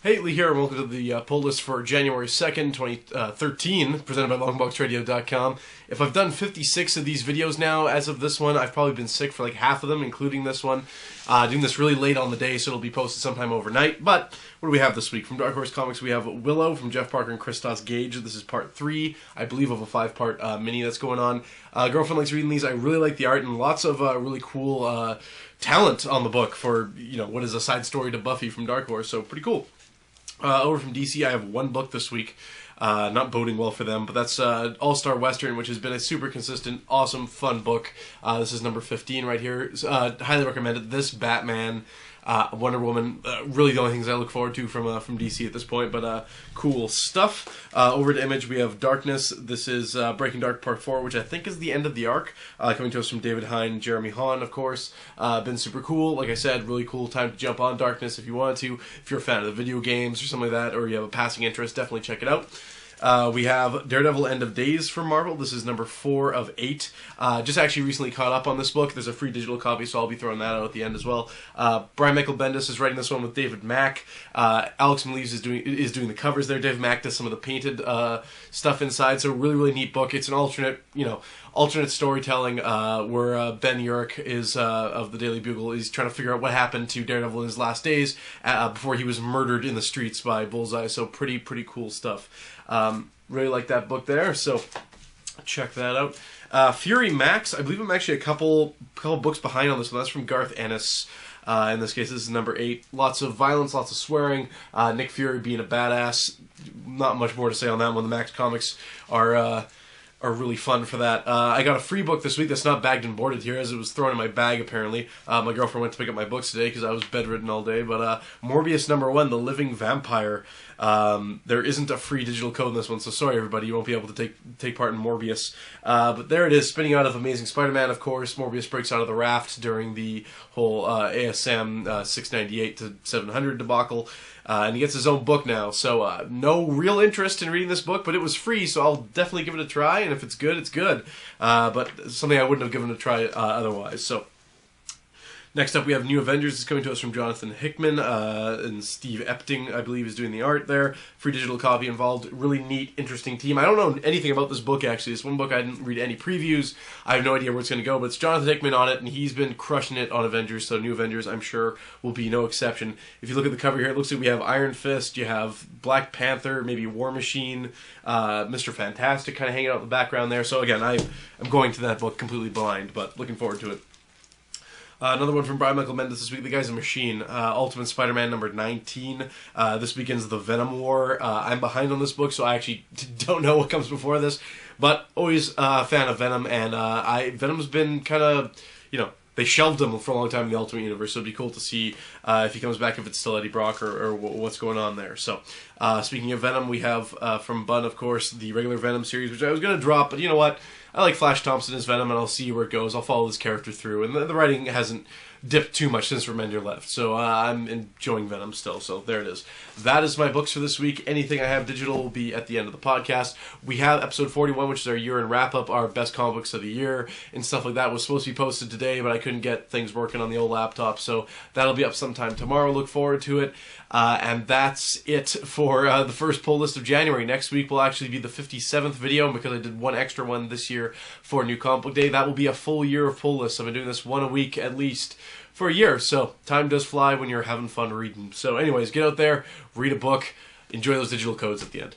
Hey, Lee here, and welcome to the poll list for January 2nd, 2013, presented by longboxradio.com. If I've done 56 of these videos now, as of this one, I've probably been sick for like half of them, including this one. Doing this really late on the day, so it'll be posted sometime overnight. But what do we have this week? From Dark Horse Comics, we have Willow from Jeff Parker and Christos Gage. This is part 3, I believe, of a 5-part mini that's going on. Girlfriend likes reading these. I really like the art, and lots of really cool talent on the book for, you know, what is a side story to Buffy from Dark Horse, so pretty cool. Over from DC, I have one book this week, not boding well for them, but that's All-Star Western, which has been a super consistent, awesome, fun book. This is number 15 right here. Highly recommend it. This, Batman, Wonder Woman, really the only things I look forward to from DC at this point, but cool stuff. Over to Image, we have Darkness. This is Breaking Dark Part 4, which I think is the end of the arc, coming to us from David Hine and Jeremy Hahn, of course. Been super cool. Like I said, really cool time to jump on Darkness if you wanted to. If you're a fan of the video games or something like that, or you have a passing interest, definitely check it out. We have Daredevil End of Days from Marvel. This is number 4 of 8. Just actually recently caught up on this book. There's a free digital copy, so I'll be throwing that out at the end as well. Brian Michael Bendis is writing this one with David Mack. Alex Maleeves is doing the covers there. David Mack does some of the painted stuff inside. So really, really neat book. It's an alternate storytelling where Ben Urich is of the Daily Bugle. He's trying to figure out what happened to Daredevil in his last days before he was murdered in the streets by Bullseye. So pretty cool stuff. Really like that book there, so check that out. Fury Max, I believe I'm actually a couple books behind on this one. That's from Garth Ennis. In this case, this is number 8. Lots of violence, lots of swearing. Nick Fury being a badass. Not much more to say on that one. The Max comics are really fun for that. I got a free book this week that's not bagged and boarded here, as it was thrown in my bag, apparently. My girlfriend went to pick up my books today because I was bedridden all day. But Morbius number 1, The Living Vampire. There isn't a free digital code in this one, so sorry everybody, you won't be able to take part in Morbius. But there it is, spinning out of Amazing Spider-Man, of course. Morbius breaks out of the raft during the whole ASM 698 to 700 debacle. And he gets his own book now, so no real interest in reading this book, but it was free, so I'll definitely give it a try, and if it's good, it's good. But something I wouldn't have given a try otherwise, so. Next up, we have New Avengers. It's coming to us from Jonathan Hickman, and Steve Epting, I believe, is doing the art there. Free digital copy involved. Really neat, interesting team. I don't know anything about this book, actually. This one book, I didn't read any previews. I have no idea where it's going to go, but it's Jonathan Hickman on it, and he's been crushing it on Avengers, so New Avengers, I'm sure, will be no exception. If you look at the cover here, it looks like we have Iron Fist, you have Black Panther, maybe War Machine, Mr. Fantastic kind of hanging out in the background there. So again, I'm going to that book completely blind, but looking forward to it. Another one from Brian Michael Bendis this week, The Guy's a Machine. Ultimate Spider-Man number 19. This begins the Venom War. I'm behind on this book, so I actually don't know what comes before this. But always a fan of Venom, and Venom's been kind of, they shelved him for a long time in the Ultimate Universe, so it'd be cool to see if he comes back, if it's still Eddie Brock or what's going on there. So, speaking of Venom, we have from Bunn, of course, the regular Venom series, which I was going to drop, but you know what? I like Flash Thompson as Venom, and I'll see where it goes. I'll follow this character through, and the writing hasn't dipped too much since Remender left, so I'm enjoying Venom still, so there it is. That is my books for this week. Anything I have digital will be at the end of the podcast. We have episode 41, which is our year-end wrap-up, our best comic books of the year, and stuff like that was supposed to be posted today, but I couldn't get things working on the old laptop, so that'll be up sometime tomorrow. Look forward to it. And that's it for the first poll list of January. Next week will actually be the 57th video, because I did one extra one this year for New Comic Book Day. That will be a full year of poll lists. I've been doing this one a week at least for a year, so time does fly when you're having fun reading. So anyways, get out there, read a book, enjoy those digital codes at the end.